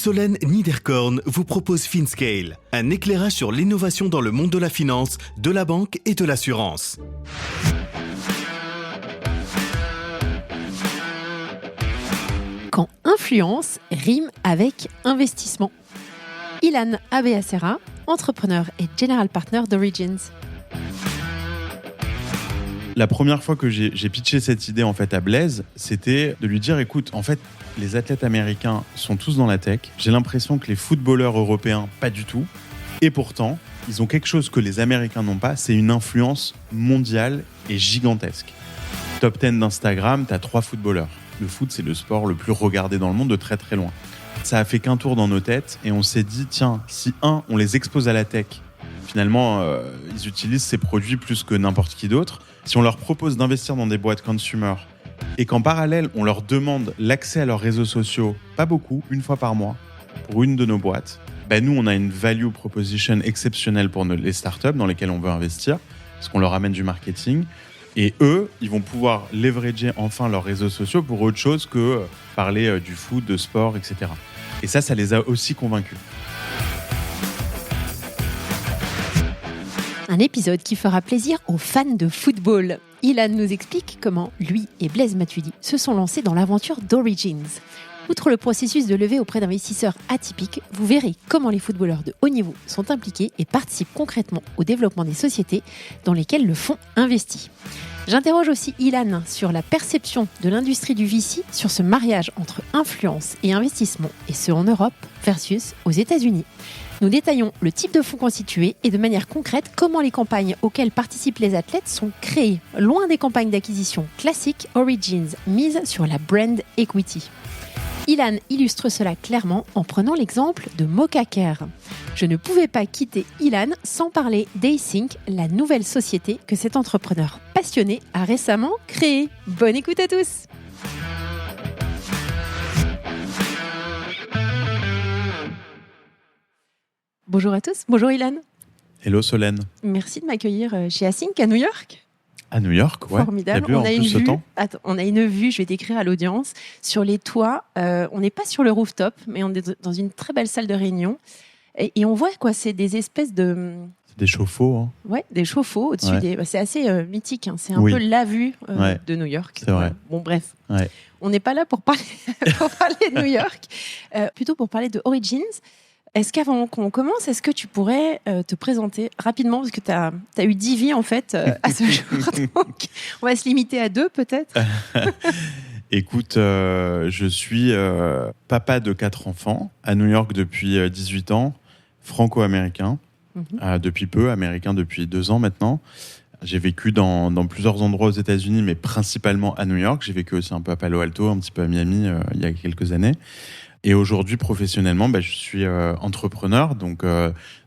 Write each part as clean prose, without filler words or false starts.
Solène Niederkorn vous propose FinScale, un éclairage sur l'innovation dans le monde de la finance, de la banque et de l'assurance. Quand influence rime avec investissement. Ilan Abeacera, entrepreneur et general partner d'Origins. La première fois que j'ai pitché cette idée en fait à Blaise, c'était de lui dire écoute, en fait, les athlètes américains sont tous dans la tech. J'ai l'impression que les footballeurs européens, pas du tout. Et pourtant, ils ont quelque chose que les Américains n'ont pas, c'est une influence mondiale et gigantesque. Top 10 d'Instagram, t'as 3 footballeurs. Le foot, c'est le sport le plus regardé dans le monde de très très loin. Ça a fait qu'un tour dans nos têtes et on s'est dit, tiens, si on les expose à la tech, finalement, ils utilisent ces produits plus que n'importe qui d'autre. Si on leur propose d'investir dans des boîtes consumer et qu'en parallèle, on leur demande l'accès à leurs réseaux sociaux, pas beaucoup, une fois par mois, pour une de nos boîtes, nous, on a une value proposition exceptionnelle pour les startups dans lesquelles on veut investir, parce qu'on leur amène du marketing. Et eux, ils vont pouvoir leverager enfin leurs réseaux sociaux pour autre chose que parler du foot, de sport, etc. Et ça les a aussi convaincus. Un épisode qui fera plaisir aux fans de football. Ilan nous explique comment lui et Blaise Matuidi se sont lancés dans l'aventure d'Origins. Outre le processus de levée auprès d'investisseurs atypiques, vous verrez comment les footballeurs de haut niveau sont impliqués et participent concrètement au développement des sociétés dans lesquelles le fonds investit. J'interroge aussi Ilan sur la perception de l'industrie du VC sur ce mariage entre influence et investissement, et ce en Europe versus aux États-Unis. Nous détaillons le type de fonds constitués et de manière concrète comment les campagnes auxquelles participent les athlètes sont créées. Loin des campagnes d'acquisition classiques, Origins mise sur la brand equity. Ilan illustre cela clairement en prenant l'exemple de Mocacare. Je ne pouvais pas quitter Ilan sans parler d'Async, la nouvelle société que cet entrepreneur passionné a récemment créée. Bonne écoute à tous! Bonjour à tous, bonjour Ilan. Hello Solène. Merci de m'accueillir chez Async à New York. À New York, ouais. Formidable. On a une vue, je vais décrire à l'audience, sur les toits. On n'est pas sur le rooftop, mais on est dans une très belle salle de réunion. Et on voit quoi, c'est des espèces de... C'est des chauffe-eau. Hein. Ouais, des chauffe-eau au-dessus des... C'est assez mythique, hein. C'est un peu la vue de New York. C'est vrai. Bon, bref. Ouais. On n'est pas là pour parler, de New York, plutôt pour parler de Origins. Est-ce qu'avant qu'on commence, est-ce que tu pourrais te présenter rapidement, parce que tu as eu 10 vies en fait à ce jour, donc on va se limiter à 2 peut-être. Écoute, je suis papa de 4 enfants à New York depuis 18 ans, franco-américain depuis peu, américain depuis 2 ans maintenant. J'ai vécu dans plusieurs endroits aux États-Unis, mais principalement à New York. J'ai vécu aussi un peu à Palo Alto, un petit peu à Miami il y a quelques années. Et aujourd'hui, professionnellement, je suis entrepreneur, donc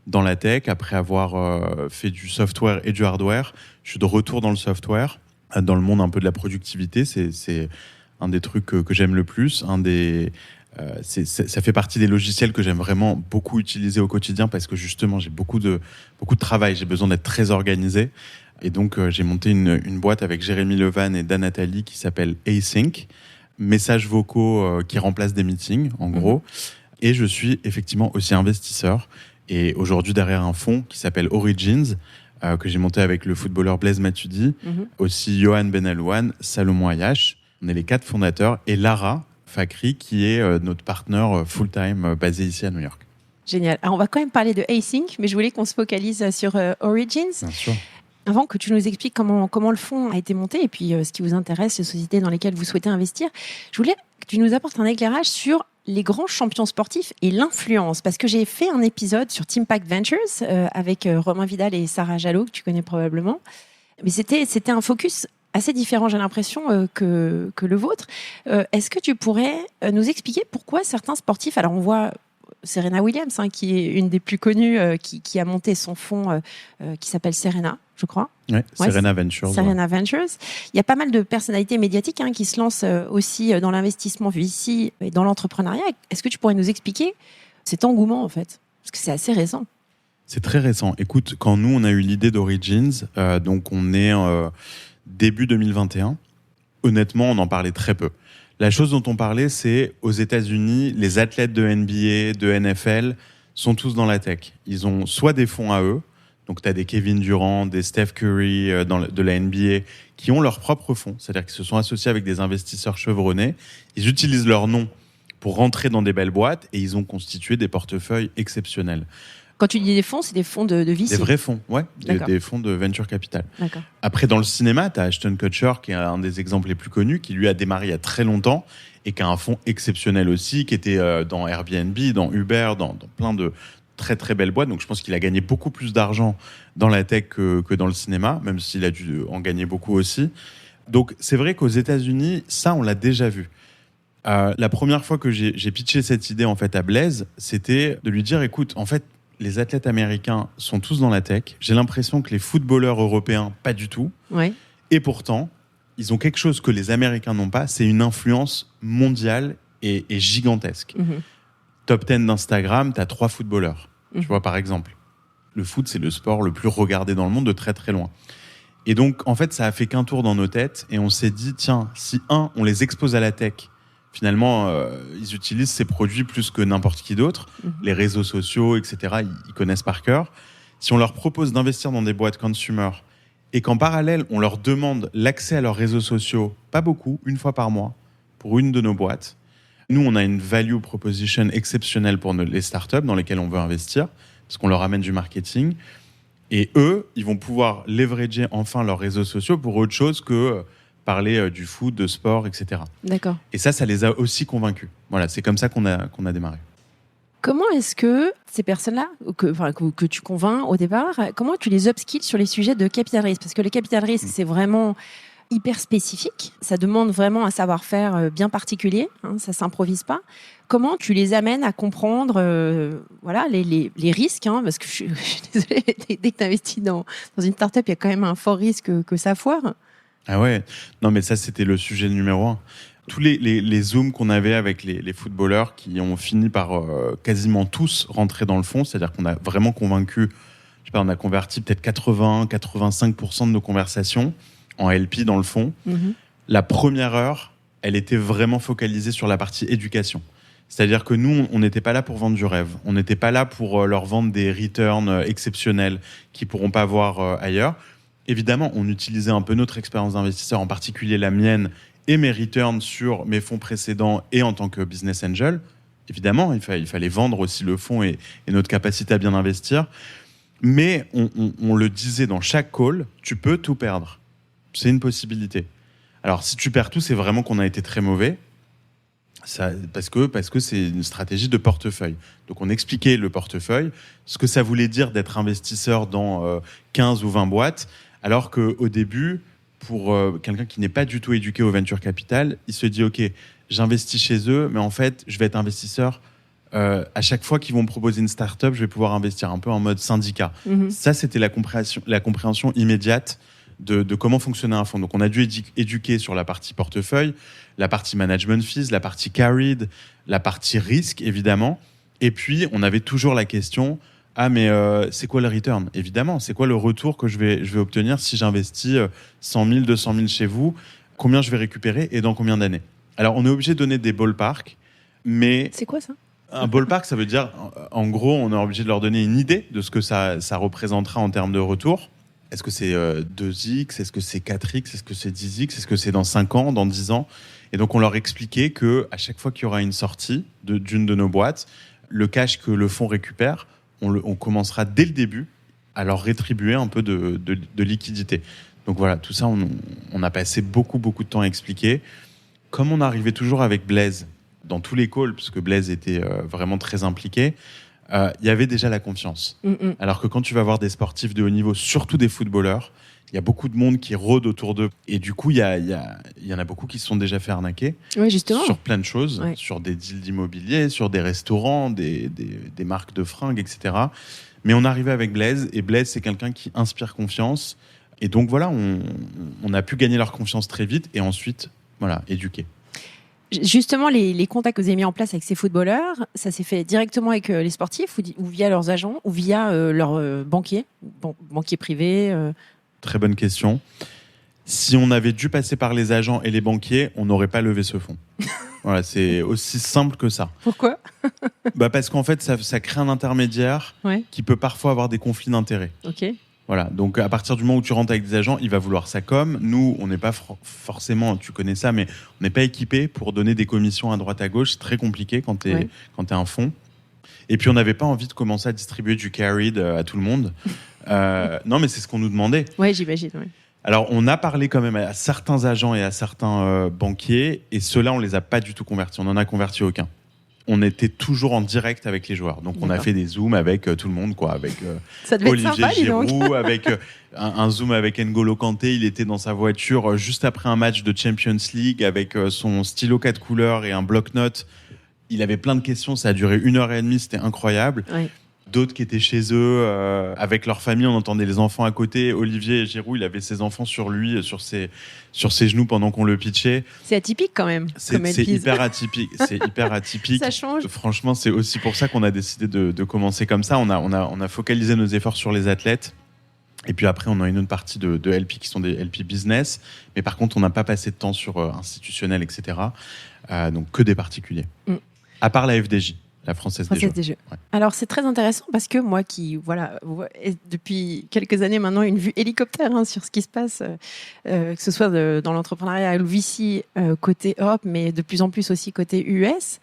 dans la tech. Après avoir fait du software et du hardware, je suis de retour dans le software, dans le monde un peu de la productivité. C'est un des trucs que j'aime le plus. Ça fait partie des logiciels que j'aime vraiment beaucoup utiliser au quotidien parce que justement, j'ai beaucoup de travail. J'ai besoin d'être très organisé. Et donc, j'ai monté une boîte avec Jérémy Levan et Dan Nathalie qui s'appelle Async. Messages vocaux qui remplacent des meetings, en gros. Et je suis effectivement aussi investisseur. Et aujourd'hui, derrière un fonds qui s'appelle Origins, que j'ai monté avec le footballeur Blaise Matuidi, aussi Johan Benalouane, Salomon Ayash. On est les 4 fondateurs. Et Lara Fakri, qui est notre partenaire full-time basé ici à New York. Génial. Alors, on va quand même parler de Async, mais je voulais qu'on se focalise sur Origins. Bien sûr. Avant que tu nous expliques comment le fonds a été monté et puis ce qui vous intéresse, les sociétés dans lesquelles vous souhaitez investir, je voulais que tu nous apportes un éclairage sur les grands champions sportifs et l'influence. Parce que j'ai fait un épisode sur Teampact Ventures avec Romain Vidal et Sarah Jalot, que tu connais probablement. Mais c'était un focus assez différent, j'ai l'impression, que le vôtre. Est-ce que tu pourrais nous expliquer pourquoi certains sportifs... Alors on voit... Serena Williams, qui est une des plus connues, qui a monté son fonds qui s'appelle Serena, je crois. Ouais, Serena Ventures. Serena Ventures. Il y a pas mal de personnalités médiatiques qui se lancent aussi dans l'investissement VC et dans l'entrepreneuriat. Est-ce que tu pourrais nous expliquer cet engouement, en fait? Parce que c'est assez récent. C'est très récent. Écoute, quand nous, on a eu l'idée d'Origins, donc on est début 2021, honnêtement, on en parlait très peu. La chose dont on parlait, c'est aux États-Unis, les athlètes de NBA, de NFL sont tous dans la tech. Ils ont soit des fonds à eux, donc tu as des Kevin Durant, des Steph Curry de la NBA, qui ont leurs propres fonds, c'est-à-dire qu'ils se sont associés avec des investisseurs chevronnés. Ils utilisent leur nom pour rentrer dans des belles boîtes et ils ont constitué des portefeuilles exceptionnels. Quand tu dis des fonds, c'est des fonds de VC. Des vrais fonds, ouais, des fonds de venture capital. D'accord. Après, dans le cinéma, tu as Ashton Kutcher, qui est un des exemples les plus connus, qui lui a démarré il y a très longtemps et qui a un fonds exceptionnel aussi, qui était dans Airbnb, dans Uber, dans plein de très très belles boîtes. Donc je pense qu'il a gagné beaucoup plus d'argent dans la tech que dans le cinéma, même s'il a dû en gagner beaucoup aussi. Donc c'est vrai qu'aux États-Unis, ça, on l'a déjà vu. La première fois que j'ai pitché cette idée en fait à Blaise, c'était de lui dire, écoute, en fait, les athlètes américains sont tous dans la tech. J'ai l'impression que les footballeurs européens, pas du tout. Ouais. Et pourtant, ils ont quelque chose que les Américains n'ont pas, c'est une influence mondiale et gigantesque. Mm-hmm. Top 10 d'Instagram, tu as 3 footballeurs. Tu vois, par exemple. Le foot, c'est le sport le plus regardé dans le monde de très très loin. Et donc, en fait, ça a fait qu'un tour dans nos têtes et on s'est dit, tiens, si on les expose à la tech, finalement, ils utilisent ces produits plus que n'importe qui d'autre. Les réseaux sociaux, etc., ils connaissent par cœur. Si on leur propose d'investir dans des boîtes consumer et qu'en parallèle, on leur demande l'accès à leurs réseaux sociaux, pas beaucoup, 1 fois par mois, pour une de nos boîtes, nous, on a une value proposition exceptionnelle pour les startups dans lesquelles on veut investir, parce qu'on leur amène du marketing. Et eux, ils vont pouvoir leverager enfin leurs réseaux sociaux pour autre chose que parler du foot, de sport, etc. D'accord. Et ça les a aussi convaincus. Voilà, c'est comme ça qu'on a démarré. Comment est-ce que ces personnes-là, que tu convaincs au départ, comment tu les upskills sur les sujets de capital risque ? Parce que le capital risque, c'est vraiment hyper spécifique. Ça demande vraiment un savoir-faire bien particulier. Hein, ça ne s'improvise pas. Comment tu les amènes à comprendre les risques, hein, parce que je suis désolée, dès que tu investis dans une start-up, il y a quand même un fort risque que ça foire. Ah ouais, non mais ça c'était le sujet numéro 1. Tous les zooms qu'on avait avec les footballeurs qui ont fini par quasiment tous rentrer dans le fond, c'est-à-dire qu'on a vraiment convaincu, je sais pas, on a converti peut-être 80-85% de nos conversations en LP dans le fond. Mm-hmm. La première heure, elle était vraiment focalisée sur la partie éducation. C'est-à-dire que nous, on n'était pas là pour vendre du rêve. On n'était pas là pour leur vendre des returns exceptionnels qu'ils ne pourront pas voir ailleurs. Évidemment, on utilisait un peu notre expérience d'investisseur, en particulier la mienne et mes returns sur mes fonds précédents et en tant que business angel. Évidemment, il fallait vendre aussi le fonds et notre capacité à bien investir. Mais on le disait dans chaque call, tu peux tout perdre. C'est une possibilité. Alors, si tu perds tout, c'est vraiment qu'on a été très mauvais. Parce que c'est une stratégie de portefeuille. Donc, on expliquait le portefeuille, ce que ça voulait dire d'être investisseur dans 15 ou 20 boîtes, alors qu'au début, pour quelqu'un qui n'est pas du tout éduqué au venture capital, il se dit « Ok, j'investis chez eux, mais en fait, je vais être investisseur. À chaque fois qu'ils vont me proposer une start-up, je vais pouvoir investir un peu en mode syndicat. » Ça, c'était la compréhension immédiate de comment fonctionnait un fonds. Donc, on a dû éduquer sur la partie portefeuille, la partie management fees, la partie carried, la partie risque, évidemment. Et puis, on avait toujours la question, mais c'est quoi le return ? Évidemment, c'est quoi le retour que je vais obtenir si j'investis 100 000, 200 000 chez vous ? Combien je vais récupérer et dans combien d'années ? Alors, on est obligé de donner des ballparks, mais... C'est quoi ça ? Un ballpark, ça veut dire, en gros, on est obligé de leur donner une idée de ce que ça représentera en termes de retour. Est-ce que c'est 2x ? Est-ce que c'est 4x ? Est-ce que c'est 10x ? Est-ce que c'est dans 5 ans, dans 10 ans ? Et donc, on leur expliquait qu'à chaque fois qu'il y aura une sortie d'une de nos boîtes, le cash que le fonds récupère, on commencera dès le début à leur rétribuer un peu de liquidité. Donc voilà, tout ça, on a passé beaucoup, beaucoup de temps à expliquer. Comme on arrivait toujours avec Blaise dans tous les calls, puisque Blaise était vraiment très impliqué, il y avait déjà la confiance. Alors que quand tu vas voir des sportifs de haut niveau, surtout des footballeurs, il y a beaucoup de monde qui rôde autour d'eux. Et du coup, il y en a beaucoup qui se sont déjà fait arnaquer. Oui, justement. Sur plein de choses, ouais. Sur des deals d'immobilier, sur des restaurants, des marques de fringues, etc. Mais on arrivait avec Blaise, et Blaise, c'est quelqu'un qui inspire confiance. Et donc voilà, on a pu gagner leur confiance très vite et ensuite, voilà, éduquer. Justement, les contacts que vous avez mis en place avec ces footballeurs, ça s'est fait directement avec les sportifs ou via leurs agents ou via leurs banquiers privés Très bonne question. Si on avait dû passer par les agents et les banquiers, on n'aurait pas levé ce fonds. Voilà, c'est aussi simple que ça. Pourquoi ? Parce qu'en fait, ça crée un intermédiaire qui peut parfois avoir des conflits d'intérêts. Ok. Voilà, donc à partir du moment où tu rentres avec des agents, il va vouloir sa com. Nous, on n'est pas forcément, tu connais ça, mais on n'est pas équipé pour donner des commissions à droite à gauche. C'est très compliqué quand tu es un fonds. Et puis, on n'avait pas envie de commencer à distribuer du carried à tout le monde. Non, mais c'est ce qu'on nous demandait. Oui, j'imagine. Ouais. Alors, on a parlé quand même à certains agents et à certains banquiers, et ceux-là, on les a pas du tout convertis. On n'en a converti aucun. On était toujours en direct avec les joueurs. Donc, on a fait des zooms avec tout le monde, quoi. Avec Olivier Giroud, avec un zoom avec N'Golo Kanté. Il était dans sa voiture juste après un match de Champions League avec son stylo 4 couleurs et un bloc-notes. Il avait plein de questions. Ça a duré 1h30. C'était incroyable. Oui. D'autres qui étaient chez eux, avec leur famille, on entendait les enfants à côté. Olivier Giroud, il avait ses enfants sur lui, sur ses genoux pendant qu'on le pitchait. C'est atypique quand même. C'est hyper atypique. C'est hyper atypique. Ça change. Franchement, c'est aussi pour ça qu'on a décidé de commencer comme ça. On a focalisé nos efforts sur les athlètes. Et puis après, on a une autre partie de LP qui sont des LP business. Mais par contre, on n'a pas passé de temps sur institutionnel, etc. Donc que des particuliers. À part la FDJ. La Française des Jeux. Ouais. Alors, c'est très intéressant parce que moi qui, depuis quelques années maintenant, une vue hélicoptère sur ce qui se passe, que ce soit dans l'entrepreneuriat ou VC côté Europe, mais de plus en plus aussi côté US,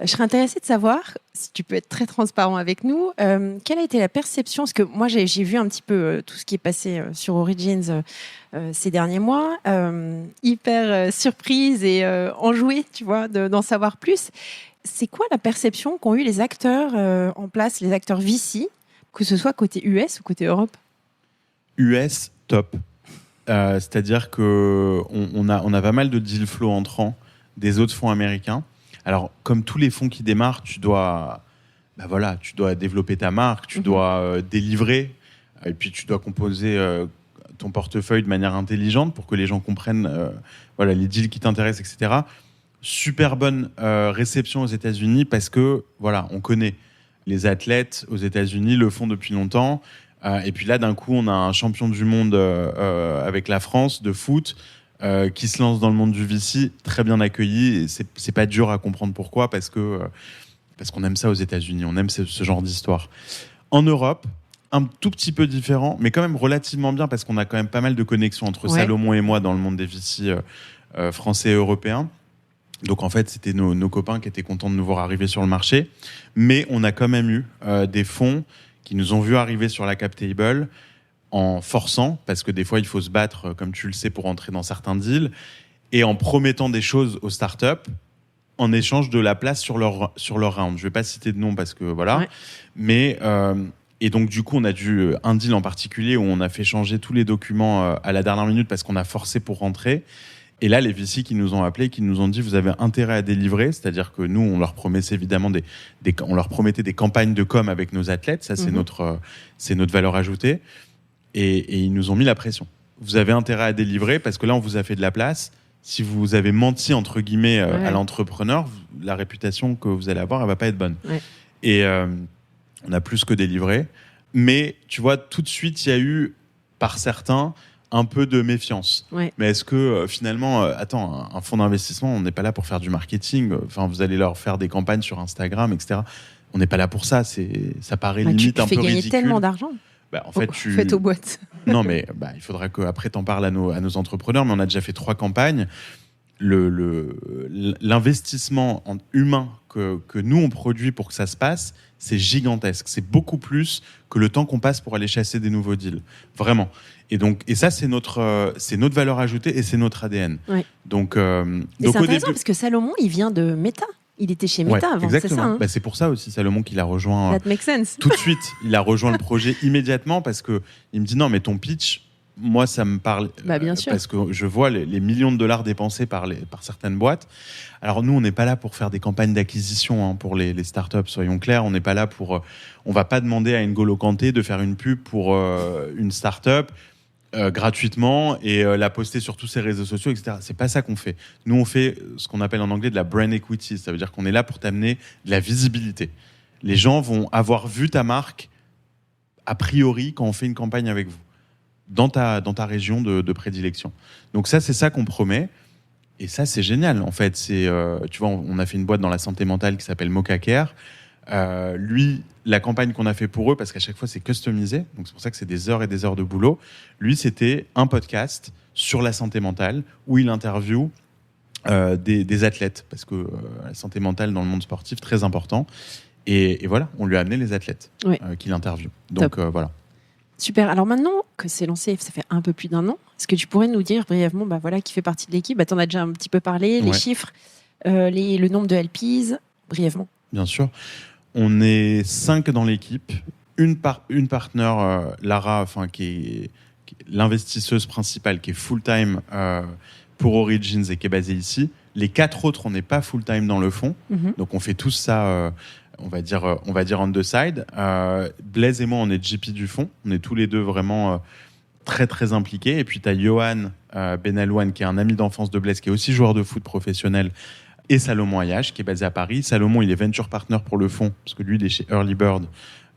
je serais intéressée de savoir, si tu peux être très transparent avec nous, quelle a été la perception, parce que moi j'ai vu un petit peu tout ce qui est passé sur Origins ces derniers mois, hyper surprise et enjouée, tu vois, d'en savoir plus. C'est quoi la perception qu'ont eu les acteurs en place, les acteurs VC, que ce soit côté US ou côté Europe ? US, top. C'est-à-dire qu'on a pas mal de deal flow entrants des autres fonds américains. Alors, comme tous les fonds qui démarrent, tu dois développer ta marque, tu dois délivrer, et puis tu dois composer ton portefeuille de manière intelligente pour que les gens comprennent les deals qui t'intéressent, etc. Super bonne réception aux États-Unis parce que, on connaît les athlètes aux États-Unis, le font depuis longtemps. Et puis là, d'un coup, on a un champion du monde avec la France de foot qui se lance dans le monde du VC, très bien accueilli. Et c'est pas dur à comprendre pourquoi, parce qu'on aime ça aux États-Unis, on aime ce genre d'histoire. En Europe, un tout petit peu différent, mais quand même relativement bien, parce qu'on a quand même pas mal de connexions entre Salomon et moi dans le monde des VC français et européens. Donc en fait, c'était nos copains qui étaient contents de nous voir arriver sur le marché. Mais on a quand même eu des fonds qui nous ont vu arriver sur la cap table en forçant, parce que des fois, il faut se battre, comme tu le sais, pour entrer dans certains deals, et en promettant des choses aux startups en échange de la place sur leur round. Je ne vais pas citer de nom parce que voilà. Ouais. Mais, et donc, du coup, on a dû un deal en particulier où on a fait changer tous les documents à la dernière minute parce qu'on a forcé pour rentrer. Et là, les VC qui nous ont appelés, qui nous ont dit vous avez intérêt à délivrer, c'est-à-dire que nous, on leur promettait évidemment on leur promettait des campagnes de com avec nos athlètes, ça c'est notre valeur ajoutée, et ils nous ont mis la pression. Vous avez intérêt à délivrer parce que là, on vous a fait de la place. Si vous avez menti entre guillemets à l'entrepreneur, la réputation que vous allez avoir, elle va pas être bonne. Ouais. Et on a plus que délivré, mais tu vois, tout de suite, il y a eu par certains un peu de méfiance. Ouais. Mais est-ce que finalement, un fonds d'investissement, on n'est pas là pour faire du marketing. Enfin, vous allez leur faire des campagnes sur Instagram, etc. On n'est pas là pour ça. Ça paraît limite un peu ridicule. Tu fais gagner tellement d'argent. En fait, faites aux boîtes. Non, mais il faudra qu'après t'en parles à nos entrepreneurs. Mais on a déjà fait 3 campagnes. L'investissement humain que nous on produit pour que ça se passe, c'est gigantesque. C'est beaucoup plus que le temps qu'on passe pour aller chasser des nouveaux deals. Vraiment. Et ça, c'est notre valeur ajoutée et c'est notre ADN. Ouais. Donc c'est intéressant parce que Salomon, il vient de Meta. Il était chez Meta avant, exactement. C'est ça. C'est pour ça aussi, Salomon, qu'il a rejoint. That makes sense. Tout de suite. Il a rejoint le projet immédiatement parce qu'il me dit non, mais ton pitch, moi, ça me parle. Bien sûr. Parce que je vois les millions de dollars dépensés par certaines boîtes. Alors, nous, on n'est pas là pour faire des campagnes d'acquisition pour les startups, soyons clairs. On n'est pas là pour. On ne va pas demander à N'Golo Kanté de faire une pub pour une startup. Gratuitement et la poster sur tous ses réseaux sociaux, etc. C'est pas ça qu'on fait. Nous, on fait ce qu'on appelle en anglais de la brand equity. Ça veut dire qu'on est là pour t'amener de la visibilité. Les gens vont avoir vu ta marque a priori quand on fait une campagne avec vous. dans ta région de prédilection. Donc ça, c'est ça qu'on promet. Et ça, c'est génial. En fait, tu vois, on a fait une boîte dans la santé mentale qui s'appelle Mocha Care. Lui, la campagne qu'on a fait pour eux, parce qu'à chaque fois, c'est customisé. Donc c'est pour ça que c'est des heures et des heures de boulot. Lui, c'était un podcast sur la santé mentale où il interviewe des athlètes, parce que la santé mentale dans le monde sportif, très important. Et voilà, on lui a amené les athlètes qu'il interviewe. Donc voilà. Super. Alors maintenant que c'est lancé, ça fait un peu plus d'1 an, est-ce que tu pourrais nous dire brièvement qui fait partie de l'équipe? Tu en as déjà un petit peu parlé, les chiffres, le nombre de LPs, brièvement. Bien sûr. On est 5 dans l'équipe. Une partenaire, Lara, qui est l'investisseuse principale, qui est full-time pour Origins et qui est basée ici. Les 4 autres, on n'est pas full-time dans le fond. Donc on fait tous ça... on va dire on the side. Blaise et moi, on est GP du fond. On est tous les deux vraiment très, très impliqués. Et puis, tu as Johan Benalouane, qui est un ami d'enfance de Blaise, qui est aussi joueur de foot professionnel, et Salomon Ayache, qui est basé à Paris. Salomon, il est venture partner pour le fond, parce que lui, il est chez Early Bird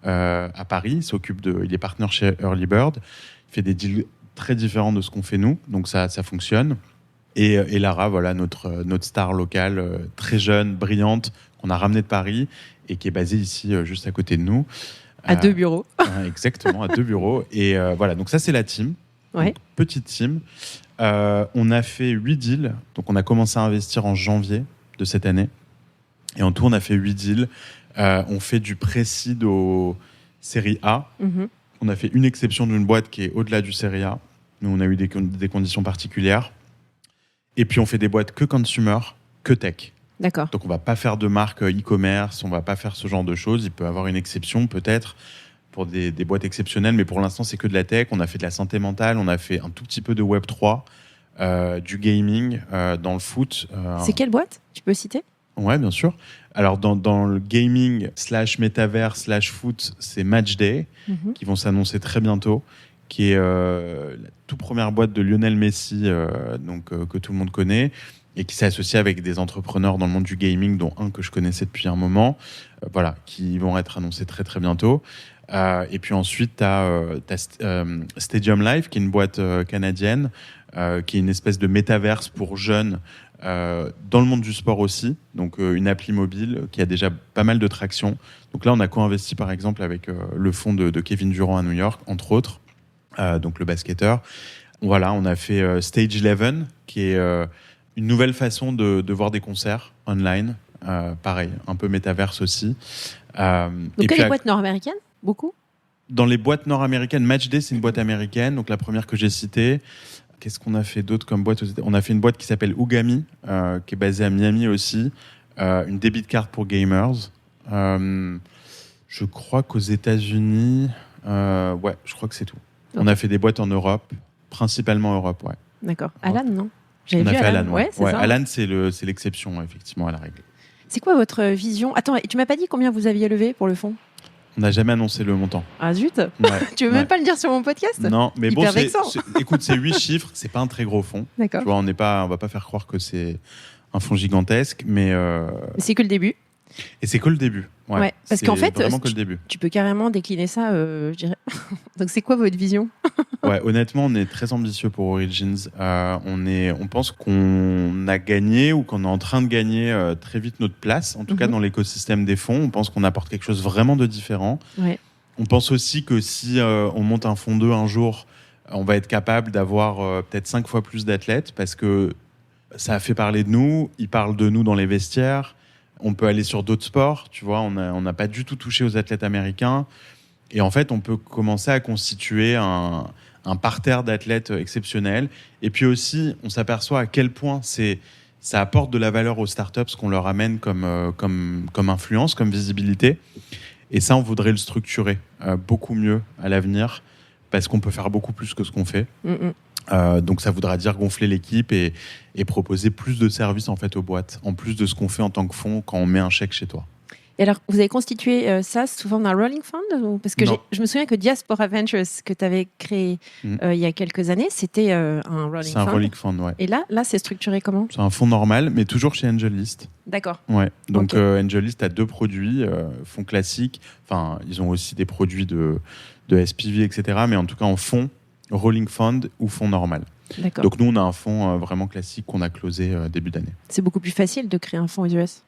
à Paris. Il est partner chez Early Bird. Il fait des deals très différents de ce qu'on fait nous. Donc, ça fonctionne. Et Lara, voilà, notre star locale, très jeune, brillante, qu'on a ramenée de Paris et qui est basée ici, juste à côté de nous. À 2 bureaux. Exactement, à 2 bureaux. Et voilà, donc ça, c'est la team. Ouais. Donc, petite team. On a fait 8 deals. Donc, on a commencé à investir en janvier de cette année. Et en tout, on a fait 8 deals. On fait du pré-seed aux série A. On a fait une exception d'une boîte qui est au-delà du série A. Nous, on a eu des conditions particulières. Et puis, on fait des boîtes que consumer, que tech. D'accord. Donc, on ne va pas faire de marque e-commerce, on ne va pas faire ce genre de choses. Il peut y avoir une exception, peut-être, pour des boîtes exceptionnelles, mais pour l'instant, c'est que de la tech. On a fait de la santé mentale, on a fait un tout petit peu de Web3, du gaming, dans le foot. C'est quelle boîte? Tu peux citer? Ouais, bien sûr. Alors, dans le gaming /métavers /foot, c'est Matchday, qui vont s'annoncer très bientôt, qui est la toute première boîte de Lionel Messi, que tout le monde connaît, et qui s'est associé avec des entrepreneurs dans le monde du gaming, dont un que je connaissais depuis un moment, qui vont être annoncés très très bientôt. Et puis ensuite, tu as Stadium Live, qui est une boîte canadienne, qui est une espèce de métaverse pour jeunes, dans le monde du sport aussi, donc une appli mobile qui a déjà pas mal de traction. Donc là, on a co-investi par exemple avec le fonds de Kevin Durant à New York, entre autres, donc le basketteur. Voilà, on a fait Stage 11, qui est une nouvelle façon de voir des concerts online. Pareil, un peu métaverse aussi. Donc, les boîtes nord-américaines? Beaucoup? Dans les boîtes nord-américaines, Matchday, c'est une boîte américaine, donc la première que j'ai citée. Qu'est-ce qu'on a fait d'autre comme boîte? On a fait une boîte qui s'appelle Ougami, qui est basée à Miami aussi. Une debit card pour gamers. Je crois qu'aux États-Unis, je crois que c'est tout. Okay. On a fait des boîtes en Europe, principalement Europe, ouais. D'accord. Alan, non? On a fait Alan, ouais. C'est ça. Alan, c'est l'exception, effectivement, à la règle. C'est quoi votre vision? Attends, tu m'as pas dit combien vous aviez levé pour le fonds? On n'a jamais annoncé le montant. Ah zut. Tu veux même pas le dire sur mon podcast? Non, mais hyper vexant. Écoute, c'est 8 chiffres, c'est pas un très gros fonds. D'accord. Tu vois, on va pas faire croire que c'est un fonds gigantesque, mais c'est que le début. Et c'est que le début. Ouais, parce qu'en fait, vraiment que le début. Tu peux carrément décliner ça, je dirais. Donc, c'est quoi votre vision? Ouais, honnêtement, on est très ambitieux pour Origins. On pense qu'on a gagné ou qu'on est en train de gagner très vite notre place, en tout cas dans l'écosystème des fonds. On pense qu'on apporte quelque chose vraiment de différent. Ouais. On pense aussi que si on monte un fonds 2 un jour, on va être capable d'avoir peut-être 5 fois plus d'athlètes parce que ça a fait parler de nous, ils parlent de nous dans les vestiaires. On peut aller sur d'autres sports, tu vois, on n'a pas du tout touché aux athlètes américains. Et en fait, on peut commencer à constituer un parterre d'athlètes exceptionnels. Et puis aussi, on s'aperçoit à quel point ça apporte de la valeur aux startups, ce qu'on leur amène comme influence, comme visibilité. Et ça, on voudrait le structurer beaucoup mieux à l'avenir, parce qu'on peut faire beaucoup plus que ce qu'on fait. Donc ça voudra dire gonfler l'équipe et proposer plus de services en fait aux boîtes, en plus de ce qu'on fait en tant que fonds quand on met un chèque chez toi. Et alors, vous avez constitué ça sous forme d'un rolling fund? Parce que je me souviens que Diaspora Ventures, que tu avais créé il y a quelques années, c'était un rolling fund. C'est un rolling fund, ouais. Et là, c'est structuré comment? C'est un fonds normal, mais toujours chez AngelList. D'accord. Ouais. Donc AngelList a 2 produits, fonds classiques. Enfin, ils ont aussi des produits de SPV, etc. Mais en tout cas, en fonds, rolling fund ou fonds normal. D'accord. Donc nous, on a un fonds vraiment classique qu'on a closé début d'année. C'est beaucoup plus facile de créer un fonds aux US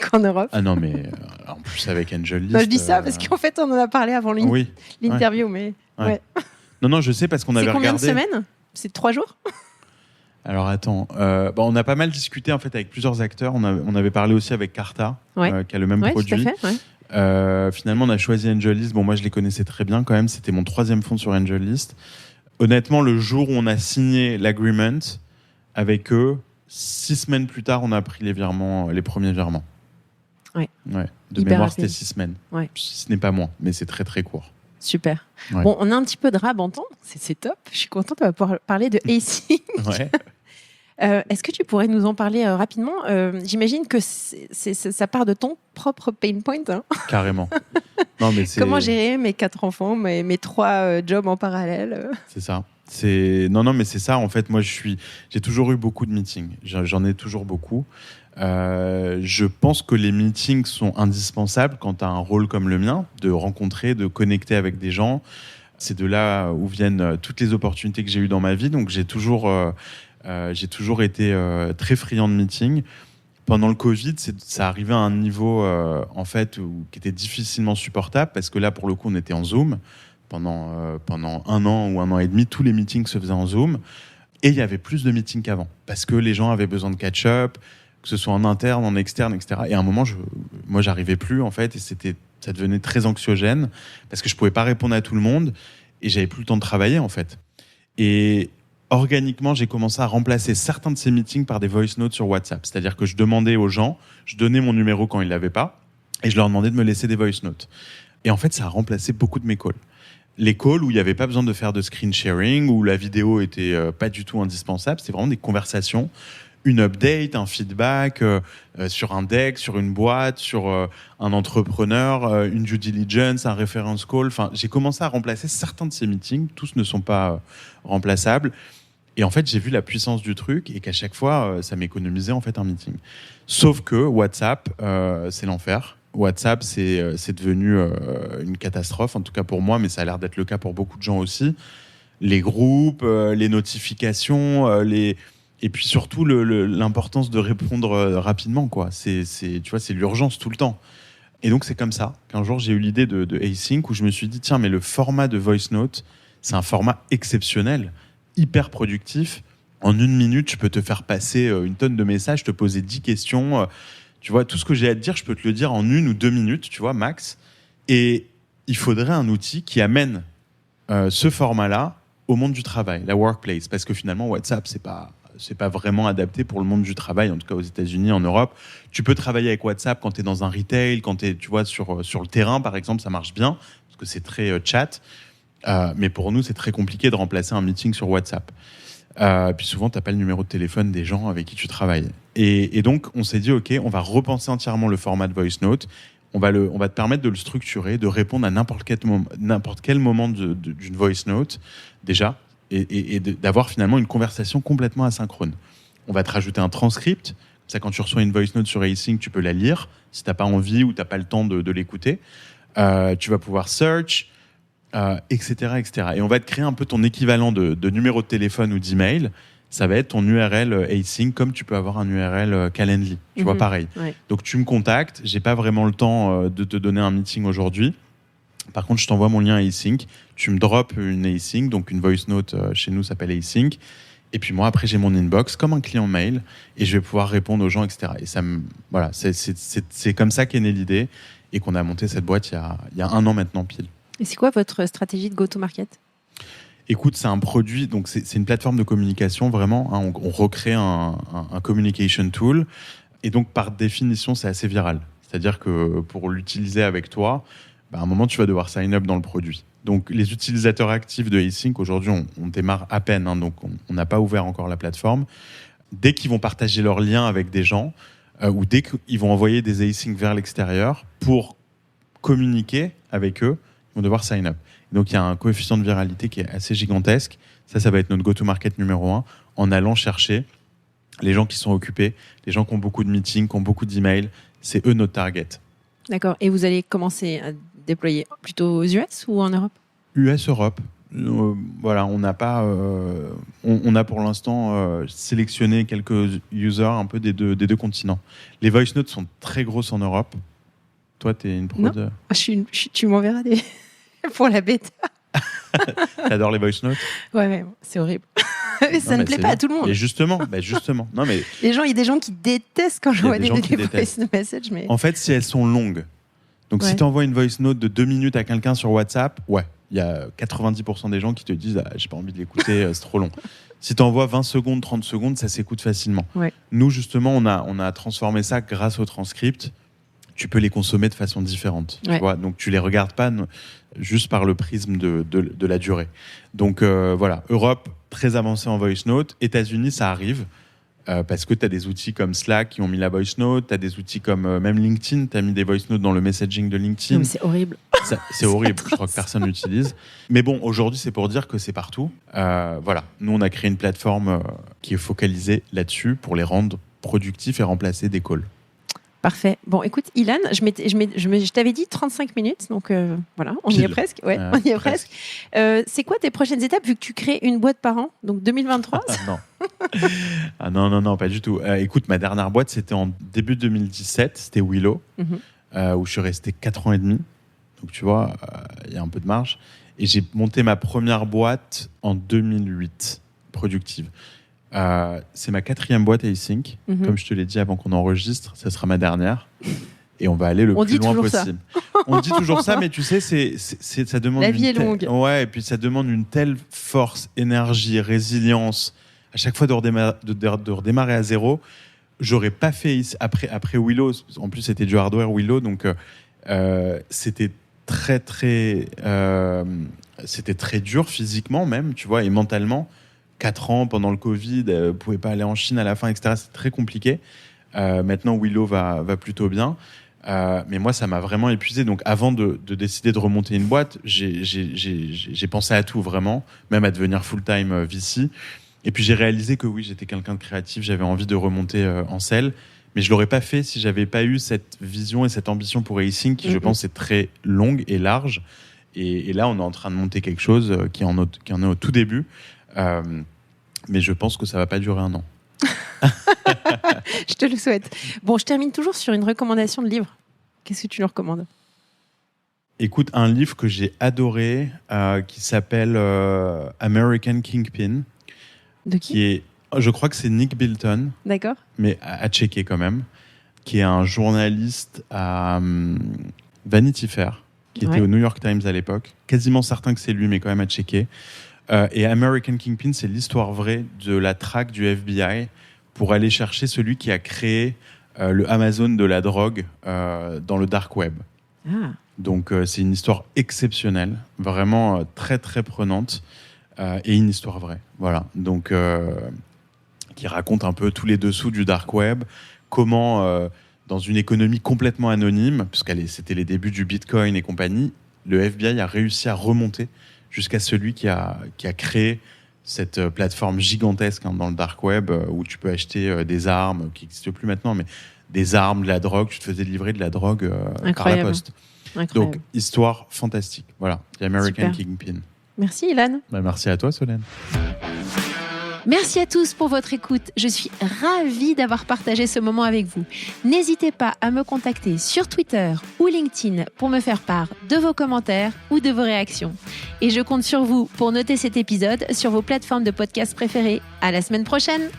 qu'en Europe. Ah non, mais en plus avec AngelList... Je dis ça parce qu'en fait, on en a parlé avant l'interview, mais... Ouais. Non, je sais parce qu'on avait regardé... C'est combien de semaines ? C'est 3 jours ? Alors attends, on a pas mal discuté en fait avec plusieurs acteurs. On avait parlé aussi avec Carta, qui a le même produit. Tout à fait, finalement, on a choisi AngelList. Bon, moi, je les connaissais très bien quand même. C'était mon 3e fonds sur AngelList. Honnêtement, le jour où on a signé l'agreement avec eux, 6 semaines plus tard, on a pris les premiers virements. Ouais. De Hyper mémoire, rapide. c'était 6 semaines. Ouais. Ce n'est pas moins, mais c'est très très court. Super. Ouais. Bon, on a un petit peu de rab en temps. C'est top. Je suis contente de pouvoir parler de AC. Ouais. Est-ce que tu pourrais nous en parler rapidement ? J'imagine que ça part de ton propre pain point. Hein. Carrément. Non, mais Comment gérer mes 4 enfants, mes 3 jobs en parallèle C'est ça. Non, mais c'est ça. En fait, moi, j'ai toujours eu beaucoup de meetings. J'en ai toujours beaucoup. Je pense que les meetings sont indispensables quand tu as un rôle comme le mien, de rencontrer, de connecter avec des gens. C'est de là où viennent toutes les opportunités que j'ai eues dans ma vie. Donc, j'ai toujours été très friand de meetings. Pendant le Covid, ça arrivait à un niveau en fait qui était difficilement supportable parce que là, pour le coup, on était en Zoom pendant 1 an ou 1 an et demi. Tous les meetings se faisaient en Zoom et il y avait plus de meetings qu'avant parce que les gens avaient besoin de catch-up, que ce soit en interne, en externe, etc. Et à un moment, moi, j'arrivais plus en fait et ça devenait très anxiogène parce que je pouvais pas répondre à tout le monde et j'avais plus le temps de travailler en fait. Et organiquement, j'ai commencé à remplacer certains de ces meetings par des voice notes sur WhatsApp. C'est-à-dire que je demandais aux gens, je donnais mon numéro quand ils ne l'avaient pas, et je leur demandais de me laisser des voice notes. Et en fait, ça a remplacé beaucoup de mes calls. Les calls où il n'y avait pas besoin de faire de screen sharing, où la vidéo était pas du tout indispensable, c'était vraiment des conversations, une update, un feedback sur un deck, sur une boîte, sur un entrepreneur, une due diligence, un reference call. Enfin, j'ai commencé à remplacer certains de ces meetings. Tous ne sont pas remplaçables. Et en fait, j'ai vu la puissance du truc et qu'à chaque fois, ça m'économisait en fait un meeting. Sauf que WhatsApp, c'est l'enfer. WhatsApp, c'est devenu une catastrophe, en tout cas pour moi, mais ça a l'air d'être le cas pour beaucoup de gens aussi. Les groupes, les notifications, et puis surtout l'importance de répondre rapidement, quoi. Tu vois, c'est l'urgence tout le temps. Et donc c'est comme ça qu'un jour j'ai eu l'idée de Async où je me suis dit tiens, mais le format de voice note, c'est un format exceptionnel, hyper productif. En 1 minute, je peux te faire passer une tonne de messages, te poser 10 questions. Tu vois, tout ce que j'ai à te dire, je peux te le dire en 1 ou 2 minutes, tu vois, max. Et il faudrait un outil qui amène ce format-là au monde du travail, la workplace. Parce que finalement, WhatsApp, c'est pas vraiment adapté pour le monde du travail, en tout cas aux États-Unis, en Europe. Tu peux travailler avec WhatsApp quand tu es dans un retail, quand tu es, tu vois, sur le terrain, par exemple, ça marche bien, parce que c'est très chat. Mais pour nous, c'est très compliqué de remplacer un meeting sur WhatsApp. Puis souvent, tu n'as pas le numéro de téléphone des gens avec qui tu travailles. Et donc, on s'est dit, OK, on va repenser entièrement le format de voice note. On va te permettre de le structurer, de répondre à n'importe quel moment d'une voice note, déjà, et d'avoir finalement une conversation complètement asynchrone. On va te rajouter un transcript. Ça, quand tu reçois une voice note sur Async, tu peux la lire si tu n'as pas envie ou tu n'as pas le temps de l'écouter. Tu vas pouvoir search, etc., etc. Et on va te créer un peu ton équivalent de numéro de téléphone ou d'email. Ça va être ton URL Async, comme tu peux avoir un URL Calendly. Tu vois, pareil. Ouais. Donc, tu me contactes. Je n'ai pas vraiment le temps de te donner un meeting aujourd'hui. Par contre, je t'envoie mon lien Async. Tu me drops une Async, donc une voice note chez nous s'appelle Async. Et puis moi, après, j'ai mon inbox comme un client mail et je vais pouvoir répondre aux gens, etc. Et voilà, c'est comme ça qu'est née l'idée et qu'on a monté cette boîte il y a 1 an maintenant pile. Et c'est quoi votre stratégie de go-to-market ? Écoute, c'est un produit, donc c'est une plateforme de communication vraiment. Hein, on recrée un communication tool et donc par définition, c'est assez viral. C'est-à-dire que pour l'utiliser avec toi, à un moment, tu vas devoir sign up dans le produit. Donc, les utilisateurs actifs de Async, aujourd'hui, on démarre à peine, hein, donc on n'a pas ouvert encore la plateforme. Dès qu'ils vont partager leurs liens avec des gens, ou dès qu'ils vont envoyer des Async vers l'extérieur pour communiquer avec eux, ils vont devoir sign up. Donc, il y a un coefficient de viralité qui est assez gigantesque. Ça va être notre go-to-market numéro 1, en allant chercher les gens qui sont occupés, les gens qui ont beaucoup de meetings, qui ont beaucoup d'emails. C'est eux notre target. D'accord. Et vous allez commencer à déployer plutôt aux US ou en Europe ? US, Europe. Voilà, on n'a pas, on a pour l'instant sélectionné quelques users un peu des deux continents. Les voice notes sont très grosses en Europe. Toi, t'es une pro de... Tu m'enverras des pour la bêta. T'adores les voice notes? Ouais, c'est horrible. Ça ne plaît pas à tout le monde. Et justement. Non, mais il y a des gens qui détestent quand je vois des voice messages. Mais... En fait, si elles sont longues, donc si tu envoies une voice note de 2 minutes à quelqu'un sur WhatsApp, il y a 90% des gens qui te disent j'ai pas envie de l'écouter, c'est trop long. Si tu envoies 20 secondes, 30 secondes, ça s'écoute facilement. Ouais. Nous, justement, on a transformé ça grâce au transcript. Tu peux les consommer de façon différente. Tu vois, donc, tu les regardes pas juste par le prisme de la durée. Donc, voilà. Europe, très avancée en voice note. États-Unis, ça arrive. Parce que tu as des outils comme Slack qui ont mis la voice note, tu as des outils comme même LinkedIn, tu as mis des voice notes dans le messaging de LinkedIn. Non, mais c'est horrible. C'est horrible, je crois que personne l'utilise. Mais bon, aujourd'hui, c'est pour dire que c'est partout. Voilà, nous, on a créé une plateforme qui est focalisée là-dessus pour les rendre productifs et remplacer des calls. Parfait. Bon, écoute, Ilan, je t'avais dit 35 minutes, donc voilà, on y est presque. Ouais, on y est presque. C'est quoi tes prochaines étapes vu que tu crées une boîte par an, donc 2023? Non. Non, pas du tout. Écoute, ma dernière boîte, c'était en début 2017, c'était Willow, où je suis resté 4 ans et demi. Donc tu vois, il y a un peu de marge. Et j'ai monté ma première boîte en 2008, productive. C'est ma 4e boîte Async. Comme je te l'ai dit avant qu'on enregistre, ça sera ma dernière. Et on va aller le plus loin possible. On dit toujours ça, mais tu sais, ça demande... La vie est longue. Ouais, et puis ça demande une telle force, énergie, résilience. À chaque fois de redémarrer à zéro, j'aurais pas fait après Willow. En plus, c'était du hardware Willow, donc c'était c'était très dur physiquement même, tu vois, et mentalement. 4 ans pendant le Covid, vous pouvez pas aller en Chine à la fin, etc. C'est très compliqué. Maintenant, Willow va plutôt bien. Mais moi, ça m'a vraiment épuisé. Donc, avant de décider de remonter une boîte, j'ai pensé à tout, vraiment, même à devenir full-time VC. Et puis, j'ai réalisé que oui, j'étais quelqu'un de créatif, j'avais envie de remonter en selle. Mais je l'aurais pas fait si j'avais pas eu cette vision et cette ambition pour Async, qui, je pense, est très longue et large. Et là, on est en train de monter quelque chose qui en est au tout début. Mais je pense que ça va pas durer 1 an. Je te le souhaite. Bon, je termine toujours sur une recommandation de livre. Qu'est-ce que tu nous recommandes? Écoute, un livre que j'ai adoré qui s'appelle American Kingpin. De qui? Je crois que c'est Nick Bilton. D'accord. Mais à checker quand même. Qui est un journaliste à Vanity Fair, qui était au New York Times à l'époque. Quasiment certain que c'est lui, mais quand même à checker. Et American Kingpin, c'est l'histoire vraie de la traque du FBI pour aller chercher celui qui a créé le Amazon de la drogue dans le dark web. Ah. Donc c'est une histoire exceptionnelle, vraiment très très prenante et une histoire vraie. Voilà. Donc qui raconte un peu tous les dessous du dark web, comment dans une économie complètement anonyme, puisque c'était les débuts du Bitcoin et compagnie, le FBI a réussi à remonter jusqu'à celui qui a créé cette plateforme gigantesque dans le dark web où tu peux acheter des armes qui n'existent plus maintenant, mais des armes, de la drogue. Tu te faisais livrer de la drogue par la poste. Incroyable. Donc, histoire fantastique. Voilà, The American Kingpin. Merci, Ilan. Merci à toi, Solène. Merci à tous pour votre écoute. Je suis ravie d'avoir partagé ce moment avec vous. N'hésitez pas à me contacter sur Twitter ou LinkedIn pour me faire part de vos commentaires ou de vos réactions. Et je compte sur vous pour noter cet épisode sur vos plateformes de podcast préférées. À la semaine prochaine!